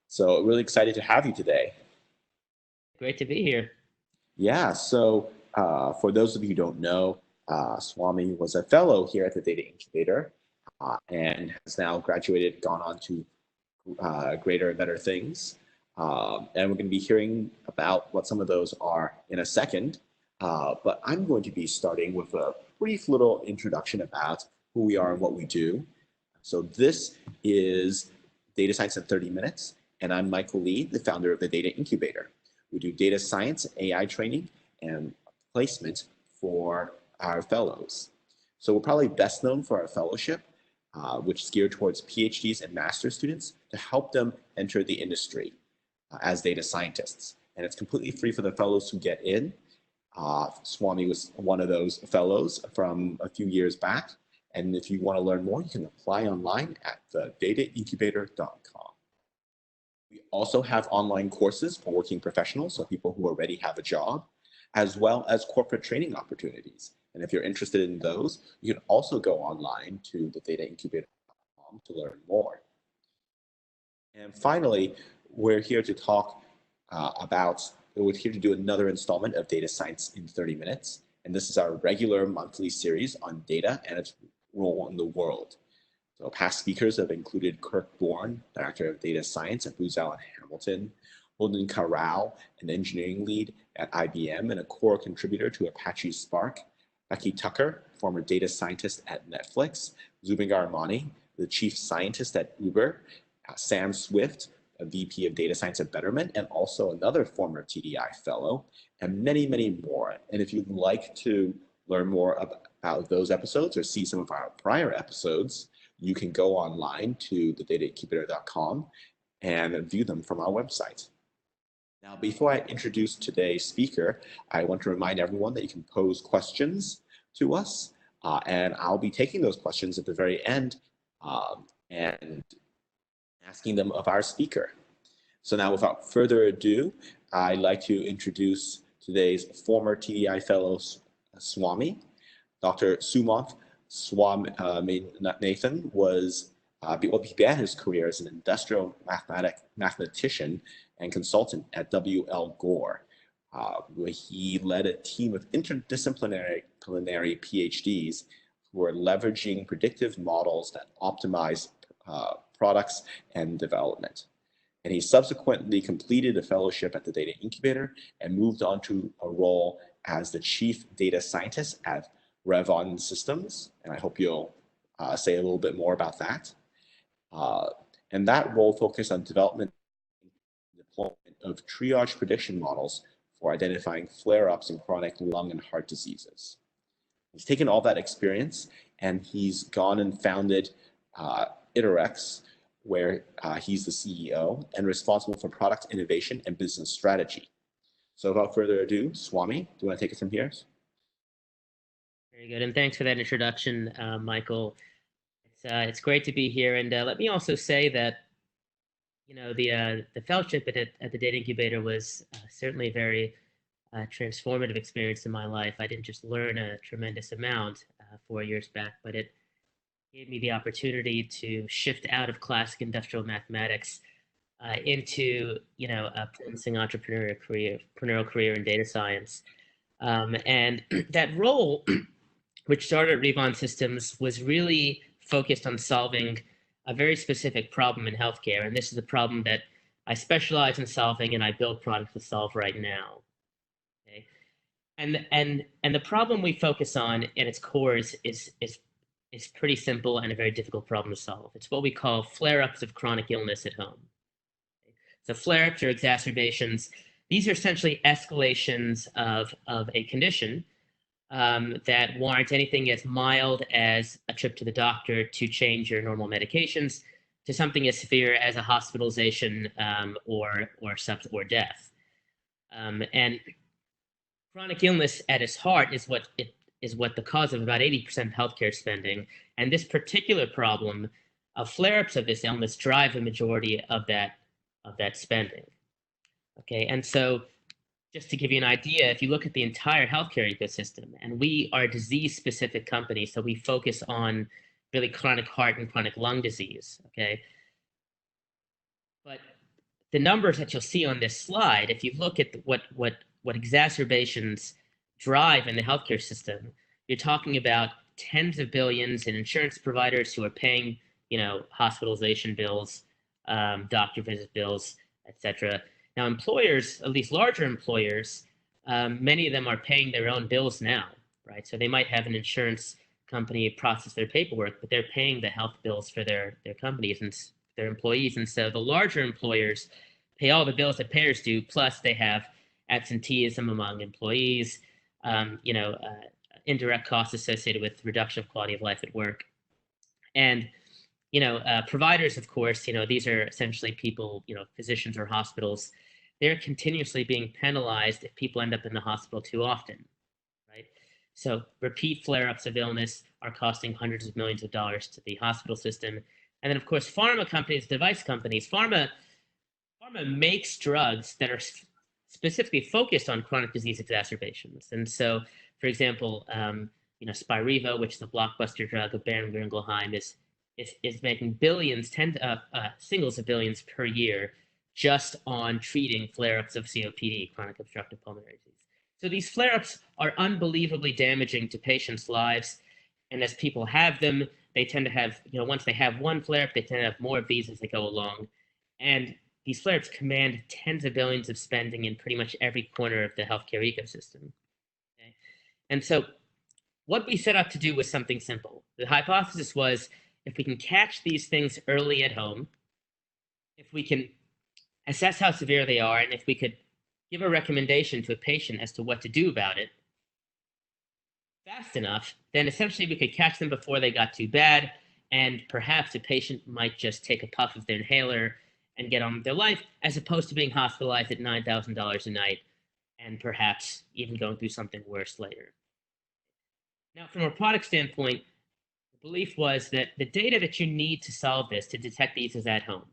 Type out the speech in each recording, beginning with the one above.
So really excited to have you today. Great to be here. Yeah, so for those of you who don't know, Swami was a fellow here at the Data Incubator and has now graduated, gone on to greater and better things. And we're going to be hearing about what some of those are in a second. But I'm going to be starting with a brief little introduction about who we are and what we do. So this is Data Science in 30 Minutes, and I'm Michael Lee, the founder of the Data Incubator. We do data science, AI training, and placement for our fellows. So we're probably best known for our fellowship, which is geared towards PhDs and master's students to help them enter the industry as data scientists. And it's completely free for the fellows who get in. Swami was one of those fellows from a few years back. And if you want to learn more, you can apply online at dataincubator.com. We also have online courses for working professionals, so people who already have a job, as well as corporate training opportunities. And if you're interested in those, you can also go online to the dataincubator.com to learn more. And finally, we're here to talk we're here to do another installment of Data Science in 30 Minutes. And this is our regular monthly series on data and its role in the world. So past speakers have included Kirk Bourne, Director of Data Science at Booz Allen Hamilton, Holden Karau, an engineering lead at IBM and a core contributor to Apache Spark, Becky Tucker, former data scientist at Netflix, Zubin Armani, the chief scientist at Uber, Sam Swift, a VP of Data Science at Betterment, and also another former TDI fellow, and many, many more. And if you'd like to learn more about those episodes or see some of our prior episodes, you can go online to thedataincubator.com and view them from our website. Now, before I introduce today's speaker, I want to remind everyone that you can pose questions to us, and I'll be taking those questions at the very end and asking them of our speaker. So now, without further ado, I'd like to introduce today's former TDI fellow, Swami. Dr. Sumanth Swaminathan began his career as an industrial mathematician and consultant at W.L. Gore, where he led a team of interdisciplinary PhDs who were leveraging predictive models that optimize products and development. And he subsequently completed a fellowship at the Data Incubator and moved on to a role as the chief data scientist at Revon Systems. And I hope you'll say a little bit more about that. And that role focused on development and deployment of triage prediction models for identifying flare-ups in chronic lung and heart diseases. He's taken all that experience and he's gone and founded Iterex, where he's the CEO and responsible for product innovation and business strategy. So without further ado, Swami, do you want to take it from here? Very good, and thanks for that introduction, Michael. It's great to be here, and let me also say that the fellowship at the Data Incubator was certainly a very transformative experience in my life. I didn't just learn a tremendous amount 4 years back, but it gave me the opportunity to shift out of classic industrial mathematics into a promising entrepreneurial career in data science. And that role, which started at Revon Systems, was really focused on solving a very specific problem in healthcare. And this is a problem that I specialize in solving and I build products to solve right now. Okay? And the problem we focus on at its core is pretty simple and a very difficult problem to solve. It's what we call flare-ups of chronic illness at home. So flare-ups or exacerbations, these are essentially escalations of a condition that warrant anything as mild as a trip to the doctor to change your normal medications to something as severe as a hospitalization or death. And chronic illness at its heart is what the cause of about 80% of healthcare spending. And this particular problem of flare-ups of this illness drive a majority of that spending. Okay, and so just to give you an idea, if you look at the entire healthcare ecosystem, and we are a disease-specific company, so we focus on really chronic heart and chronic lung disease, okay? But the numbers that you'll see on this slide, if you look at what exacerbations drive in the healthcare system, you're talking about tens of billions in insurance providers who are paying, hospitalization bills, doctor visit bills, etc. Now, employers, at least larger employers, many of them are paying their own bills now, right? So they might have an insurance company process their paperwork, but they're paying the health bills for their companies and their employees. And so the larger employers pay all the bills that payers do, plus they have absenteeism among employees, indirect costs associated with reduction of quality of life at work. And providers, of course, these are essentially people, physicians or hospitals. They're continuously being penalized if people end up in the hospital too often, right? So repeat flare-ups of illness are costing hundreds of millions of dollars to the hospital system. And then, of course, pharma companies, device companies, pharma makes drugs that are specifically focused on chronic disease exacerbations. And so, for example, Spiriva, which is a blockbuster drug of Boehringer Ingelheim, is making billions, singles of billions per year just on treating flare-ups of COPD, chronic obstructive pulmonary disease. So these flare-ups are unbelievably damaging to patients' lives. And as people have them, they tend to have, once they have one flare-up, they tend to have more of these as they go along. And these flare-ups command tens of billions of spending in pretty much every corner of the healthcare ecosystem. Okay? And so what we set out to do was something simple. The hypothesis was, if we can catch these things early at home, if we can assess how severe they are, and if we could give a recommendation to a patient as to what to do about it fast enough, then essentially we could catch them before they got too bad, and perhaps a patient might just take a puff of their inhaler and get on with their life, as opposed to being hospitalized at $9,000 a night and perhaps even going through something worse later. Now, from a product standpoint, the belief was that the data that you need to solve this, to detect these, is at home.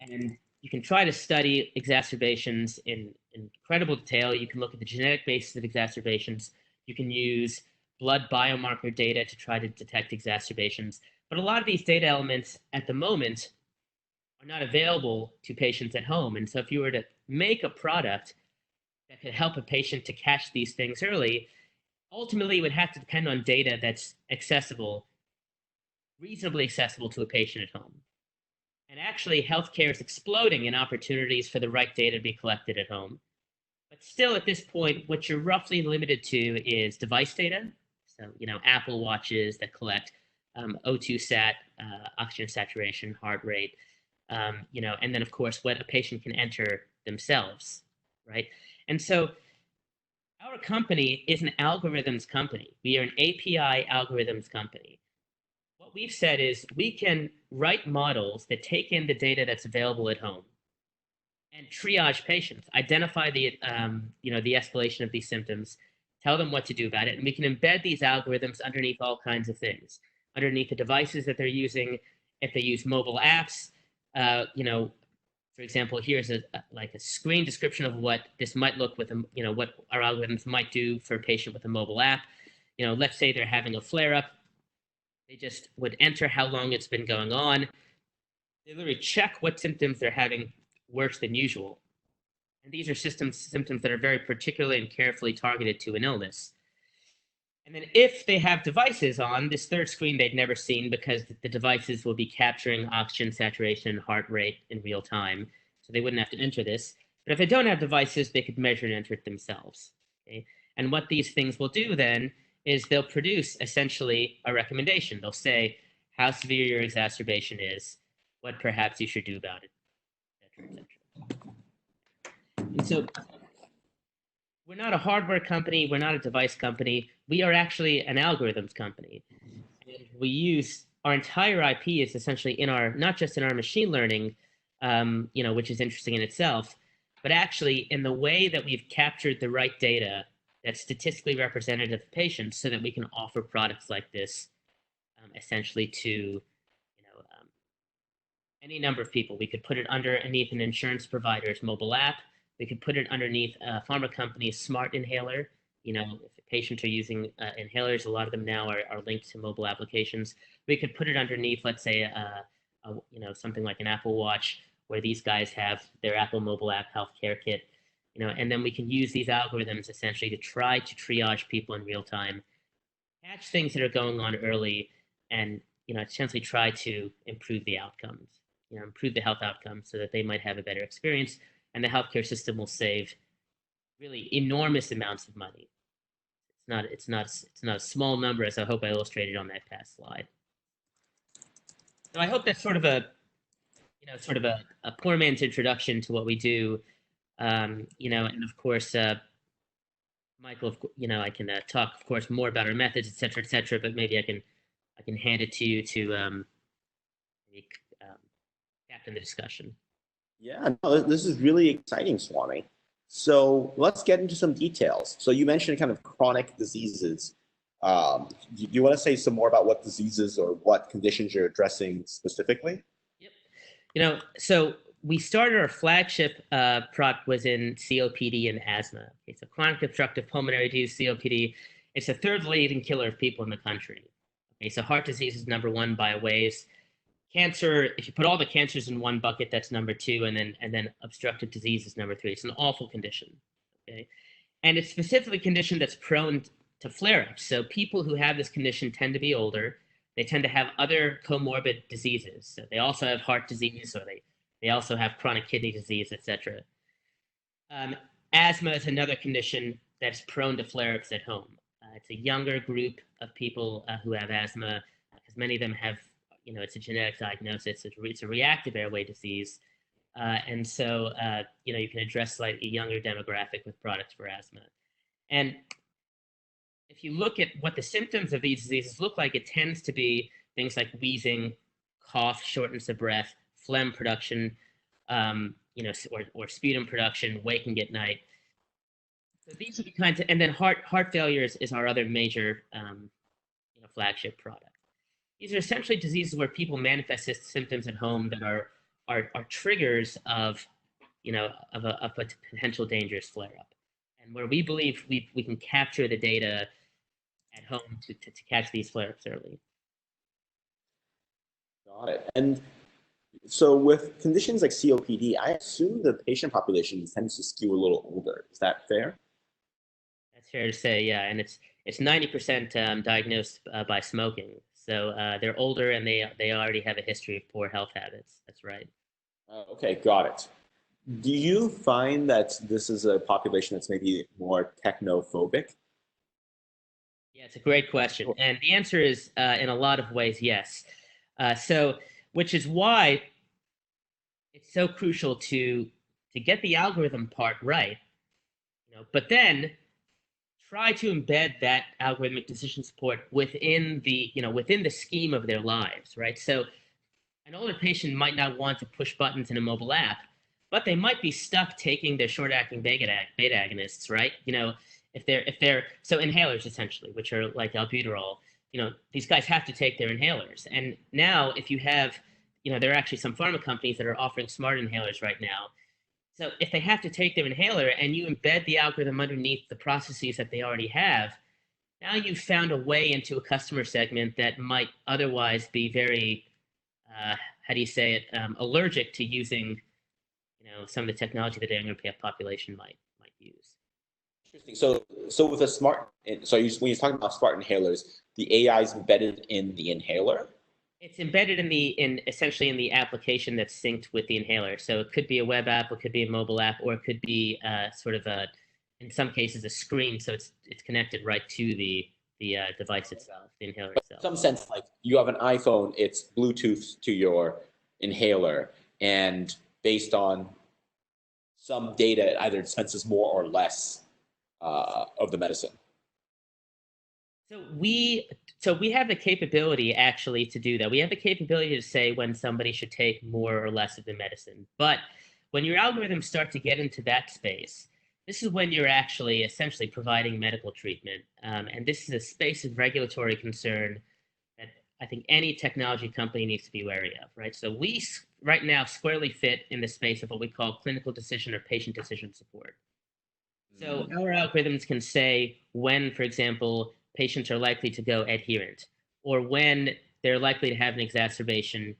And you can try to study exacerbations in incredible detail. You can look at the genetic basis of exacerbations. You can use blood biomarker data to try to detect exacerbations. But a lot of these data elements at the moment are not available to patients at home. And so if you were to make a product that could help a patient to catch these things early, ultimately it would have to depend on data that's accessible, reasonably accessible to a patient at home. And actually, healthcare is exploding in opportunities for the right data to be collected at home. But still, at this point, what you're roughly limited to is device data. So, Apple Watches that collect O2 sat, oxygen saturation, heart rate, and then, of course, what a patient can enter themselves, right? And so our company is an algorithms company. We are an API algorithms company. What we've said is we can write models that take in the data that's available at home and triage patients, identify the escalation of these symptoms, tell them what to do about it, and we can embed these algorithms underneath all kinds of things, underneath the devices that they're using. If they use mobile apps, for example, here's a screen description of what this might look with, what our algorithms might do for a patient with a mobile app. Let's say they're having a flare-up. They just would enter how long it's been going on. They literally check what symptoms they're having worse than usual. And these are symptoms that are very particularly and carefully targeted to an illness. And then if they have devices on, this third screen they'd never seen, because the devices will be capturing oxygen saturation and heart rate in real time. So they wouldn't have to enter this. But if they don't have devices, they could measure and enter it themselves. Okay? And what these things will do then is they'll produce essentially a recommendation. They'll say how severe your exacerbation is, what perhaps you should do about it, et cetera. And so we're not a hardware company. We're not a device company. We are actually an algorithms company. And we use our entire IP is essentially not just in our machine learning, which is interesting in itself, but actually in the way that we've captured the right data that's statistically representative of patients, so that we can offer products like this essentially to any number of people. We could put it underneath an insurance provider's mobile app. We could put it underneath a pharma company's smart inhaler. If patients are using inhalers, a lot of them now are linked to mobile applications. We could put it underneath, let's say, something like an Apple Watch, where these guys have their Apple mobile app healthcare kit, and then we can use these algorithms essentially to try to triage people in real time, catch things that are going on early, and essentially try to improve the outcomes, improve the health outcomes so that they might have a better experience, and the healthcare system will save really enormous amounts of money. It's not a small number, as I hope I illustrated on that past slide. So I hope that's sort of a poor man's introduction to what we do. And of course, Michael, I can talk, of course, more about our methods, et cetera, but maybe I can hand it to you to captain the discussion. Yeah, no, this is really exciting, Swami. So let's get into some details. So you mentioned kind of chronic diseases. Do you want to say some more about what diseases or what conditions you're addressing specifically? Yep. So we started our flagship product was in COPD and asthma. Okay, so chronic obstructive pulmonary disease, COPD. It's the third leading killer of people in the country. Okay, so heart disease is number one by a ways. Cancer, if you put all the cancers in one bucket, that's number two, and then obstructive disease is number three. It's an awful condition. Okay, and it's specifically a condition that's prone to flare-ups. So people who have this condition tend to be older. They tend to have other comorbid diseases. So they also have heart disease, or they also have chronic kidney disease, etc. Asthma is another condition that's prone to flare-ups at home. It's a younger group of people who have asthma, because many of them have, it's a genetic diagnosis. It's a reactive airway disease. And so, you can address slightly younger demographic with products for asthma. And if you look at what the symptoms of these diseases look like, it tends to be things like wheezing, cough, shortness of breath, phlegm production, or sputum production, waking at night. So these are the kinds of, and then heart failure is our other major, flagship product. These are essentially diseases where people manifest symptoms at home that are triggers of a potential dangerous flare-up, and where we believe we can capture the data at home to catch these flare-ups early. Got it. And so with conditions like COPD, I assume the patient population tends to skew a little older. Is that fair? That's fair to say, yeah. And it's 90% diagnosed by smoking. So they're older and they already have a history of poor health habits. That's right. Okay, got it. Do you find that this is a population that's maybe more technophobic? Yeah, it's a great question. And the answer is, in a lot of ways, yes. Which is why it's so crucial to get the algorithm part right, but then try to embed that algorithmic decision support within the scheme of their lives, right? So an older patient might not want to push buttons in a mobile app, but they might be stuck taking their short-acting beta agonists, right? If they're so inhalers essentially, which are like albuterol, these guys have to take their inhalers. And now if you have, there are actually some pharma companies that are offering smart inhalers right now. So if they have to take their inhaler and you embed the algorithm underneath the processes that they already have, now you've found a way into a customer segment that might otherwise be very, allergic to using, some of the technology that the younger population might use. Interesting. So with a smart, when you're talking about smart inhalers, the AI is embedded in the inhaler. It's embedded essentially in the application that's synced with the inhaler. So it could be a web app, it could be a mobile app, or it could be in some cases, a screen. So it's connected right to the device itself, the inhaler itself. In some sense, like you have an iPhone, it's Bluetooth to your inhaler, and based on some data, it either senses more or less of the medicine. So we have the capability actually to do that. We have the capability to say when somebody should take more or less of the medicine. But when your algorithms start to get into that space, this is when you're actually essentially providing medical treatment. And this is a space of regulatory concern that I think any technology company needs to be wary of, right? So we right now squarely fit in the space of what we call clinical decision or patient decision support. So our algorithms can say when, for example, patients are likely to go adherent, or when they're likely to have an exacerbation,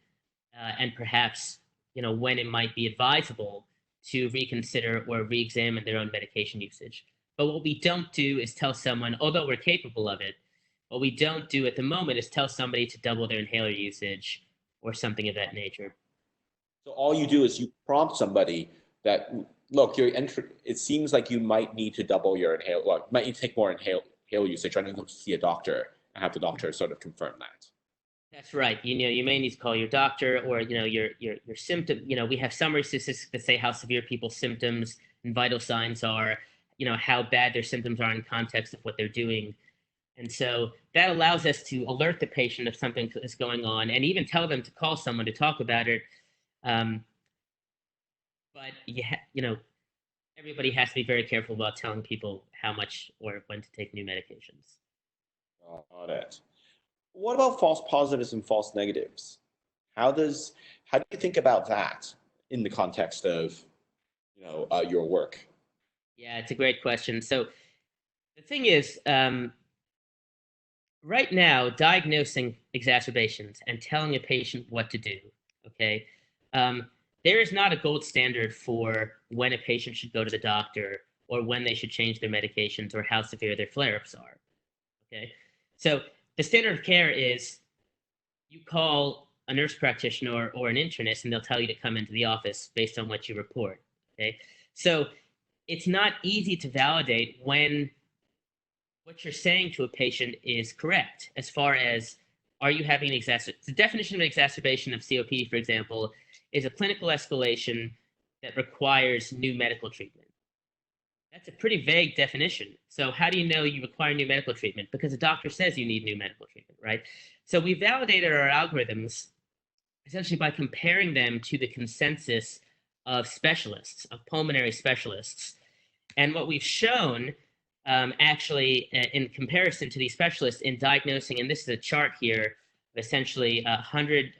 and perhaps when it might be advisable to reconsider or re-examine their own medication usage. But what we don't do is tell someone, although we're capable of it, what we don't do at the moment is tell somebody to double their inhaler usage or something of that nature. So all you do is you prompt somebody that, look, it seems like you might need to double your inhale, well, you might need to take more inhale usage. I need to go see a doctor and have the doctor sort of confirm that. That's right. You may need to call your doctor, or your symptom. We have summary statistics that say how severe people's symptoms and vital signs are. How bad their symptoms are in context of what they're doing, and so that allows us to alert the patient if something is going on, and even tell them to call someone to talk about it. But everybody has to be very careful about telling people how much or when to take new medications. Got it. What about false positives and false negatives? How do you think about that in the context of your work? Yeah, it's a great question. So the thing is, right now, diagnosing exacerbations and telling a patient what to do, okay, there is not a gold standard for when a patient should go to the doctor or when they should change their medications or how severe their flare-ups are, okay? So the standard of care is you call a nurse practitioner or an internist and they'll tell you to come into the office based on what you report, okay? So it's not easy to validate when what you're saying to a patient is correct as far as, are you having an exacerbation? The definition of an exacerbation of COPD, for example, is a clinical escalation that requires new medical treatment. That's a pretty vague definition. So how do you know you require new medical treatment? Because the doctor says you need new medical treatment, right? So we validated our algorithms essentially by comparing them to the consensus of specialists, of pulmonary specialists. And what we've shown actually in comparison to these specialists in diagnosing, and this is a chart here of essentially 100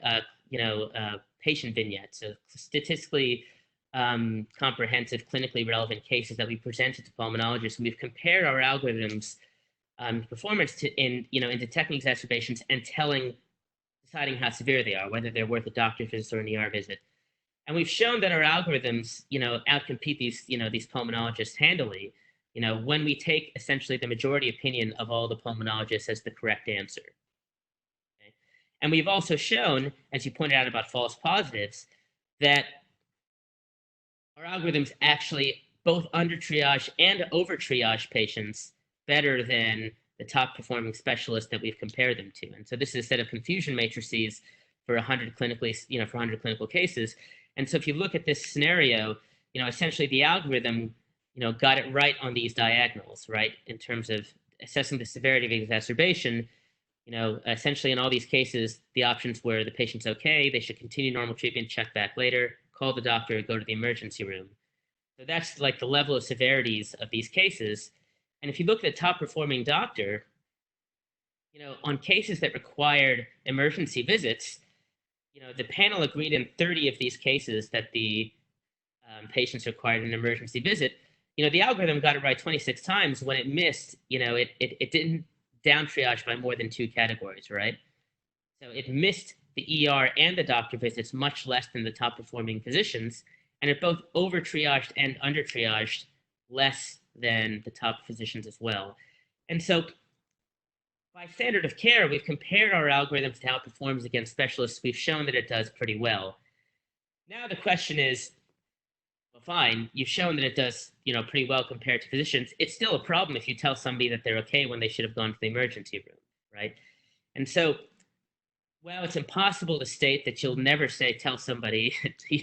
patient vignettes, so statistically comprehensive, clinically relevant cases that we presented to pulmonologists, and we've compared our algorithms performance in detecting exacerbations and deciding how severe they are, whether they're worth a doctor visit or an ER visit. And we've shown that our algorithms, outcompete these pulmonologists handily, when we take essentially the majority opinion of all the pulmonologists as the correct answer. Okay? And we've also shown, as you pointed out about false positives, that our algorithms actually both under triage and over triage patients better than the top performing specialists that we've compared them to. And so this is a set of confusion matrices for 100 clinical cases. And so if you look at this scenario, essentially the algorithm, got it right on these diagonals, right? In terms of assessing the severity of exacerbation, essentially in all these cases, the options were the patient's okay, they should continue normal treatment, check back later, call the doctor, go to the emergency room. So that's like the level of severities of these cases. And if you look at the top performing doctor, on cases that required emergency visits, the panel agreed in 30 of these cases that the patients required an emergency visit. The algorithm got it right 26 times. When it missed, it didn't down triage by more than 2 categories, right? So it missed the ER and the doctor visits much less than the top performing physicians, and it both over triaged and under triaged less than the top physicians as well. And so by standard of care, we've compared our algorithms to how it performs against specialists. We've shown that it does pretty well. Now the question is, well, fine, you've shown that it does, pretty well compared to physicians. It's still a problem if you tell somebody that they're okay when they should have gone to the emergency room, right? And so, well, it's impossible to state that you'll never tell somebody,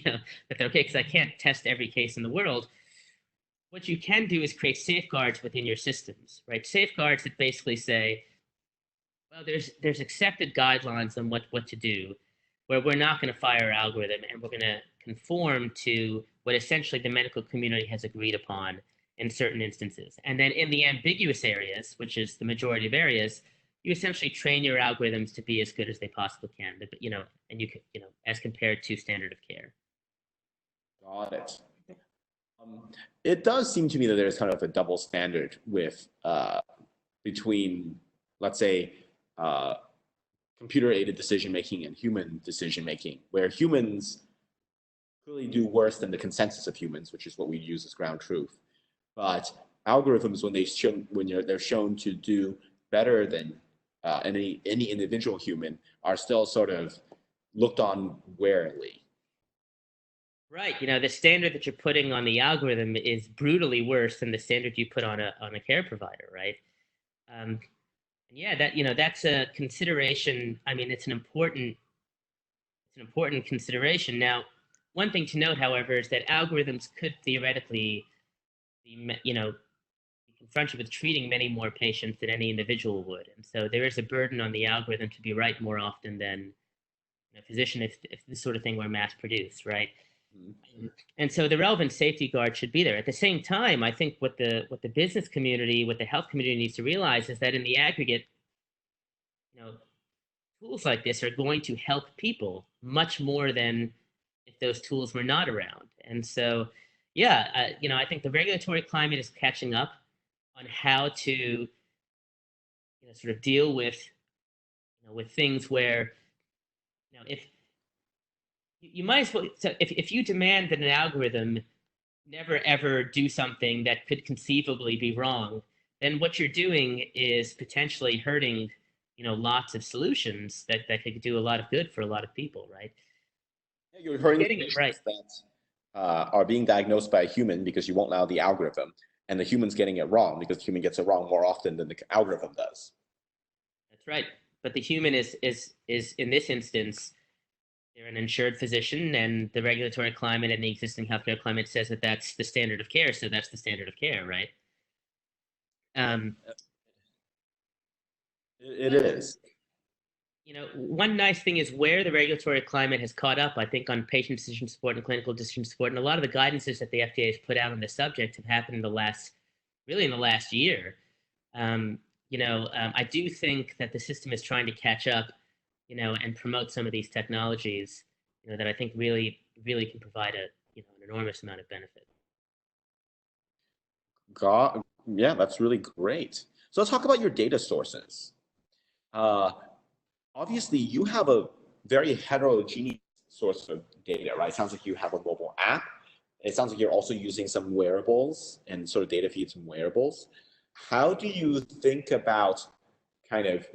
that they're okay, because I can't test every case in the world. What you can do is create safeguards within your systems, right? Safeguards that basically say, well, there's accepted guidelines on what to do, where we're not going to fire our algorithm and we're going to conform to what essentially the medical community has agreed upon in certain instances. And then in the ambiguous areas, which is the majority of areas, you essentially train your algorithms to be as good as they possibly can, and you can, as compared to standard of care. Got it. It does seem to me that there's kind of a double standard between, let's say, computer-aided decision-making and human decision-making, where humans clearly do worse than the consensus of humans, which is what we use as ground truth. But algorithms, they're shown to do better than any individual human, are still sort of looked on warily. Right. The standard that you're putting on the algorithm is brutally worse than the standard you put on a care provider, right? Um, and yeah, that's a consideration. I mean, it's an important consideration. Now, one thing to note, however, is that algorithms could theoretically be confronted with treating many more patients than any individual would. And so there is a burden on the algorithm to be right more often than a physician if this sort of thing were mass produced, right? Mm-hmm. And so the relevant safety guard should be there. At the same time, I think what the business community, what the health community needs to realize is that in the aggregate, tools like this are going to help people much more than if those tools were not around. And so, yeah, I think the regulatory climate is catching up on how to sort of deal with things where if you might as well, so if you demand that an algorithm never ever do something that could conceivably be wrong, then what you're doing is potentially hurting lots of solutions that could do a lot of good for a lot of people, right? Yeah, you're hurting Getting it right. that are being diagnosed by a human because you won't allow the algorithm, and the human's getting it wrong because the human gets it wrong more often than the algorithm does. That's right. But the human is in this instance, they're an insured physician, and the regulatory climate and the existing healthcare climate says that that's the standard of care. So that's the standard of care, right? It is. One nice thing is where the regulatory climate has caught up, I think, on patient decision support and clinical decision support, and a lot of the guidances that the FDA has put out on the subject have happened in the last year. I do think that the system is trying to catch up, and promote some of these technologies, that I think really, really can provide an enormous amount of benefit. Yeah, that's really great. So let's talk about your data sources. Obviously, you have a very heterogeneous source of data, right? It sounds like you have a mobile app. It sounds like you're also using some wearables and sort of data feeds from wearables. How do you think about kind of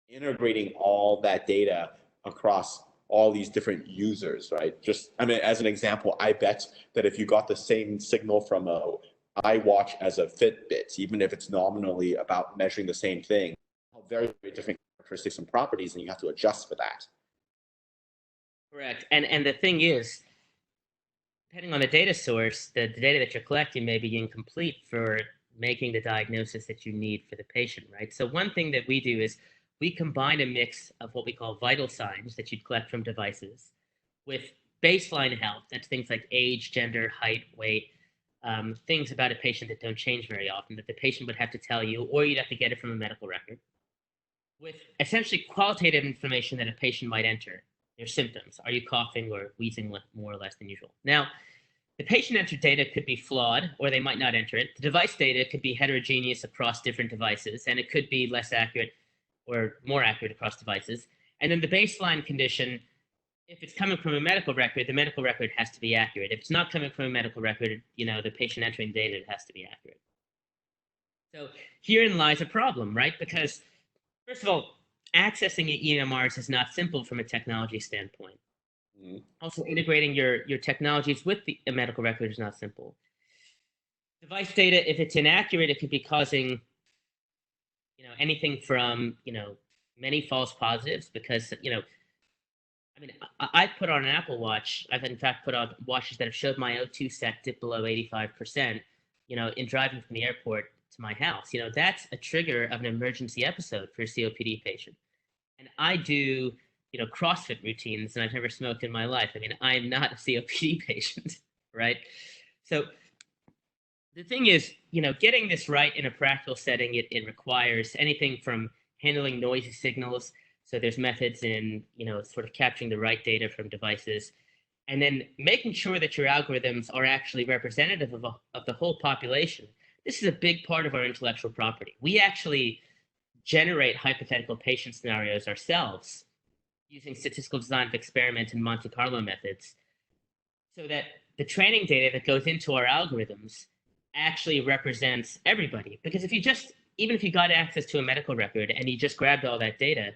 integrating all that data across all these different users, right? Just, I mean, as an example, I bet that if you got the same signal from a iWatch as a Fitbit, even if it's nominally about measuring the same thing, very, very different characteristics and properties, and you have to adjust for that. Correct. And the thing is, depending on the data source, the data that you're collecting may be incomplete for making the diagnosis that you need for the patient, right? So one thing that we do is we combine a mix of what we call vital signs that you'd collect from devices with baseline health. That's things like age, gender, height, weight, things about a patient that don't change very often that the patient would have to tell you, or you'd have to get it from a medical record, with essentially qualitative information that a patient might enter. Their symptoms. Are you coughing or wheezing more or less than usual? Now, the patient entered data could be flawed, or they might not enter it. The device data could be heterogeneous across different devices, and it could be less accurate or more accurate across devices. And then the baseline condition, if it's coming from a medical record, the medical record has to be accurate. If it's not coming from a medical record, the patient entering data, it has to be accurate. So herein lies a problem, right? Because first of all, accessing EMRs is not simple from a technology standpoint. Mm-hmm. Also, integrating your technologies with a medical record is not simple. Device data, if it's inaccurate, it could be causing, anything from, many false positives because, I mean, I've put on an Apple Watch. I've in fact put on watches that have showed my O2 set dip below 85%, in driving from the airport to my house. That's a trigger of an emergency episode for a COPD patient. And I do, CrossFit routines, and I've never smoked in my life. I mean, I'm not a COPD patient, right? So the thing is, getting this right in a practical setting, it requires anything from handling noisy signals. So there's methods in, sort of capturing the right data from devices, and then making sure that your algorithms are actually representative of the whole population. This is a big part of our intellectual property. We actually generate hypothetical patient scenarios ourselves using statistical design of experiment and Monte Carlo methods. so that the training data that goes into our algorithms actually represents everybody. Because if you just, even if you got access to a medical record and you just grabbed all that data,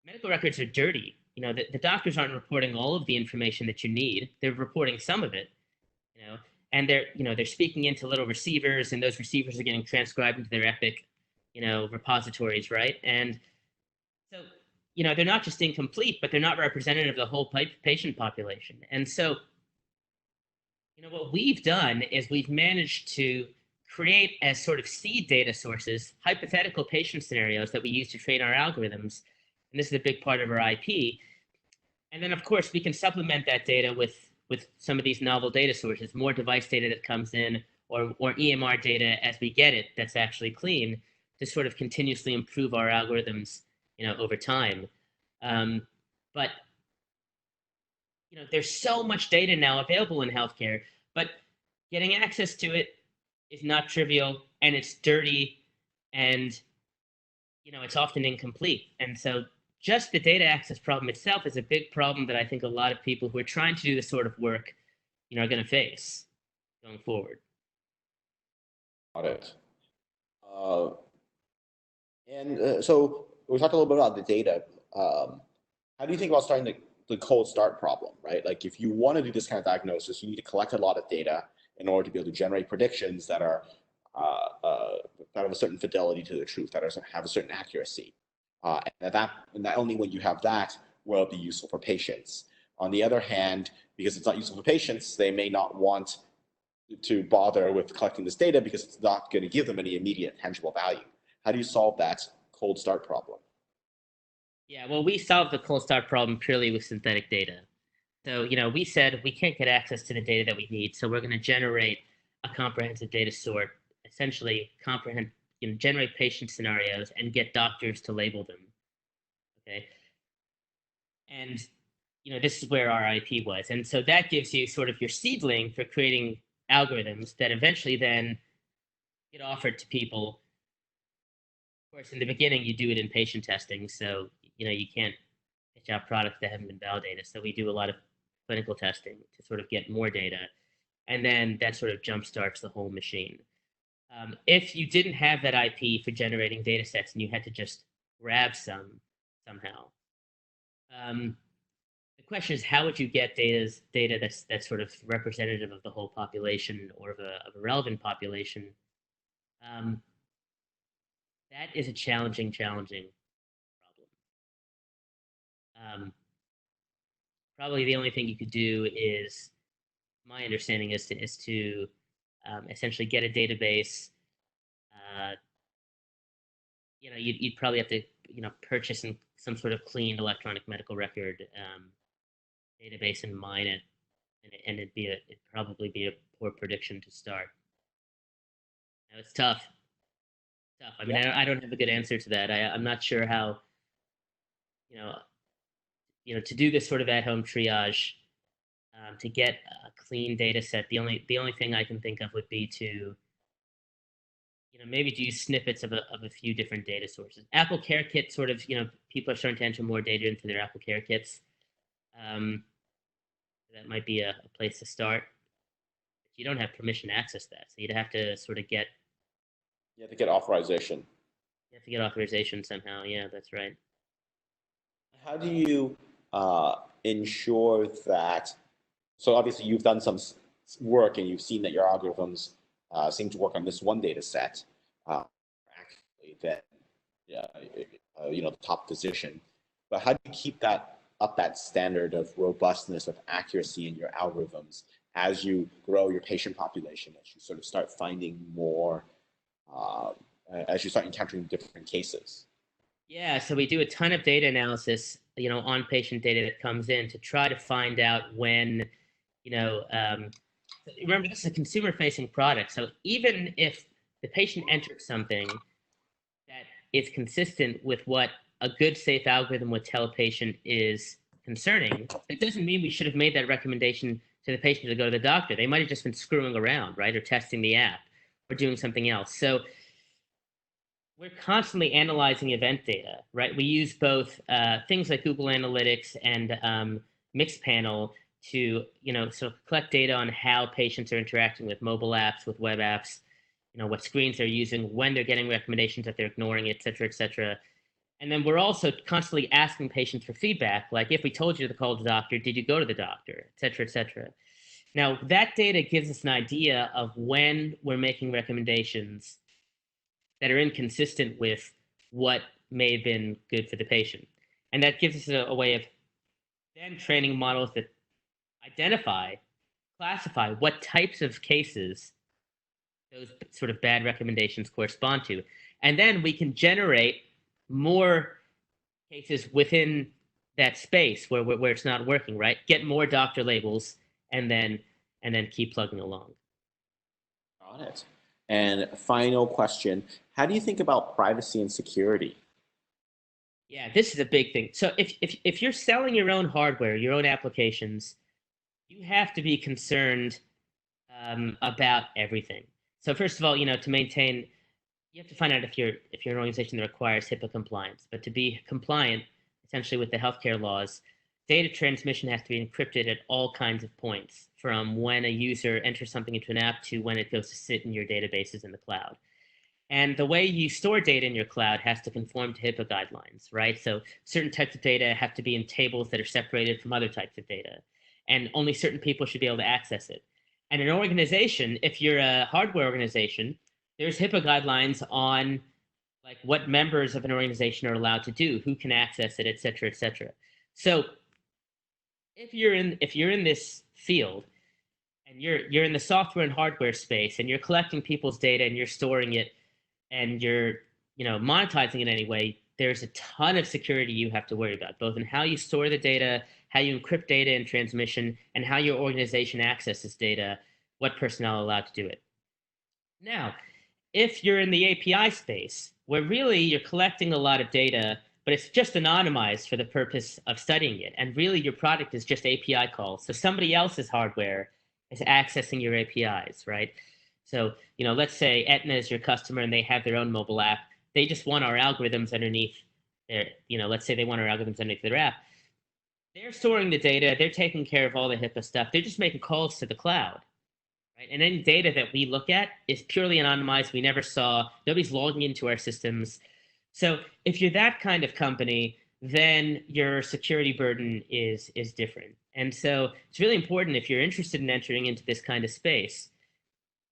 medical records are dirty. The doctors aren't reporting all of the information that you need. They're reporting some of it, and they're speaking into little receivers, and those receivers are getting transcribed into their Epic, repositories, right? And so, they're not just incomplete, but they're not representative of the whole patient population. And so, what we've done is we've managed to create as sort of seed data sources, hypothetical patient scenarios that we use to train our algorithms. And this is a big part of our IP. And then, of course, we can supplement that data with some of these novel data sources, more device data that comes in, or EMR data as we get it that's actually clean, to sort of continuously improve our algorithms, over time. But there's so much data now available in healthcare, but getting access to it is not trivial, and it's dirty, and it's often incomplete. And so just the data access problem itself is a big problem that I think a lot of people who are trying to do this sort of work, are going to face going forward. Got it. So we talked a little bit about the data. How do you think about starting the cold start problem, right? Like if you want to do this kind of diagnosis, you need to collect a lot of data in order to be able to generate predictions that are that have a certain fidelity to the truth, that have a certain accuracy. And not only when you have that will it be useful for patients. On the other hand, because it's not useful for patients, they may not want to bother with collecting this data because it's not going to give them any immediate tangible value. How do you solve that cold start problem? Yeah, well, we solved the cold start problem purely with synthetic data. So, we said we can't get access to the data that we need, so we're going to generate a comprehensive data sort, essentially generate patient scenarios and get doctors to label them. Okay. And, this is where our IP was. And so that gives you sort of your seedling for creating algorithms that eventually then get offered to people. Of course, in the beginning, you do it in patient testing. So, you can't pitch out products that haven't been validated. So we do a lot of clinical testing to sort of get more data. And then that sort of jumpstarts the whole machine. If you didn't have that IP for generating data sets and you had to just grab some somehow, the question is, how would you get data that's sort of representative of the whole population or of a relevant population? That is a challenging problem. Probably the only thing you could do is, my understanding is to essentially get a database. You'd probably have to purchase some sort of clean electronic medical record database and mine it, and it'd probably be a poor prediction to start. Now, it's tough. I mean, I don't have a good answer to that. I'm not sure how to do this sort of at-home triage, to get a clean data set. The only thing I can think of would be to maybe to use snippets of a few different data sources. Apple Care Kit sort of, people are starting to enter more data into their Apple Care Kits. That might be a place to start. But you don't have permission to access that, so you'd have to sort of get. You have to get authorization. You have to get authorization somehow. Yeah, that's right. How do you ensure that? So obviously you've done some work and you've seen that your algorithms seem to work on this one data set, actually that the top position. But how do you keep that standard of robustness, of accuracy in your algorithms as you grow your patient population, as you sort of start finding more, as you start encountering different cases? Yeah, so we do a ton of data analysis, on patient data that comes in to try to find out when, remember, this is a consumer-facing product. So even if the patient enters something that is consistent with what a good, safe algorithm would tell a patient is concerning, it doesn't mean we should have made that recommendation to the patient to go to the doctor. They might have just been screwing around, right, or testing the app or doing something else. So we're constantly analyzing event data, right? We use both things like Google Analytics and Mixpanel to, sort of collect data on how patients are interacting with mobile apps, with web apps, what screens they're using, when they're getting recommendations that they're ignoring, et cetera, et cetera. And then we're also constantly asking patients for feedback, like if we told you to call the doctor, did you go to the doctor, et cetera, et cetera. Now, that data gives us an idea of when we're making recommendations that are inconsistent with what may have been good for the patient. And that gives us a way of then training models that identify, classify what types of cases those sort of bad recommendations correspond to. And then we can generate more cases within that space where it's not working, right? Get more doctor labels and then keep plugging along. Got it. And final question, how do you think about privacy and security? Yeah, this is a big thing. So if you're selling your own hardware, your own applications, you have to be concerned about everything. So first of all, to maintain, you have to find out if you're an organization that requires HIPAA compliance. But to be compliant, essentially with the healthcare laws, data transmission has to be encrypted at all kinds of points, from when a user enters something into an app to when it goes to sit in your databases in the cloud. And the way you store data in your cloud has to conform to HIPAA guidelines, right? So certain types of data have to be in tables that are separated from other types of data, and only certain people should be able to access it. And an organization, if you're a hardware organization, there's HIPAA guidelines on like what members of an organization are allowed to do, who can access it, et cetera, et cetera. So if you're in this field and you're in the software and hardware space and you're collecting people's data and you're storing it and you're monetizing it anyway, there's a ton of security you have to worry about, both in how you store the data, how you encrypt data in transmission, and how your organization accesses data, what personnel are allowed to do it. Now, if you're in the API space, where really you're collecting a lot of data, but it's just anonymized for the purpose of studying it, and really your product is just API calls, so somebody else's hardware is accessing your APIs, right? So, let's say Aetna is your customer and they have their own mobile app. They just want our algorithms underneath their, let's say they want our algorithms underneath their app. They're storing the data. They're taking care of all the HIPAA stuff. They're just making calls to the cloud, right? And any data that we look at is purely anonymized. We never saw, nobody's logging into our systems. So if you're that kind of company, then your security burden is different. And so it's really important, if you're interested in entering into this kind of space,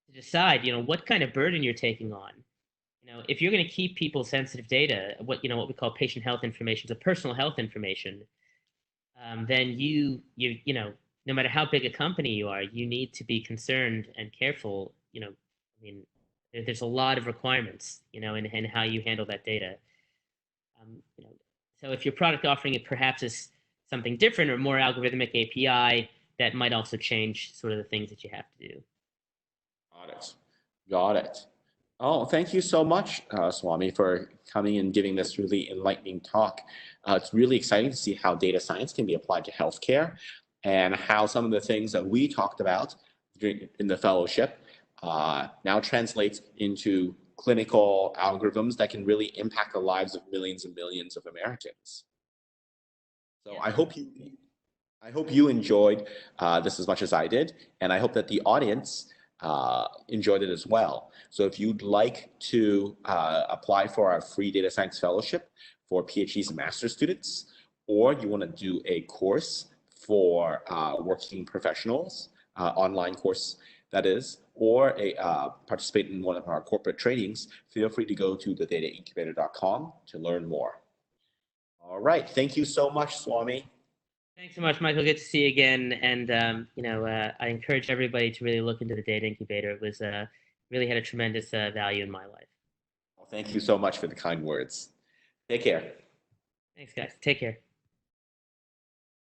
to decide, what kind of burden you're taking on. If you're going to keep people's sensitive data, what we call patient health information, so personal health information, then no matter how big a company you are, you need to be concerned and careful. I mean, there's a lot of requirements, in how you handle that data. So if your product offering it perhaps is something different or more algorithmic API, that might also change sort of the things that you have to do. Got it. Got it. Oh, thank you so much, Swami, for coming and giving this really enlightening talk. It's really exciting to see how data science can be applied to healthcare and how some of the things that we talked about in the fellowship now translates into clinical algorithms that can really impact the lives of millions and millions of Americans. So I hope you enjoyed this as much as I did, and I hope that the audience enjoyed it as well. So if you'd like to apply for our free data science fellowship for PhDs and master's students, or you want to do a course for working professionals, online course that is, or participate in one of our corporate trainings, feel free to go to thedataincubator.com to learn more. All right, thank you so much, Swami. Thanks so much, Michael. Good to see you again. And, I encourage everybody to really look into the Data Incubator. It was really had a tremendous value in my life. Well, thank you so much for the kind words. Take care. Thanks, guys. Take care.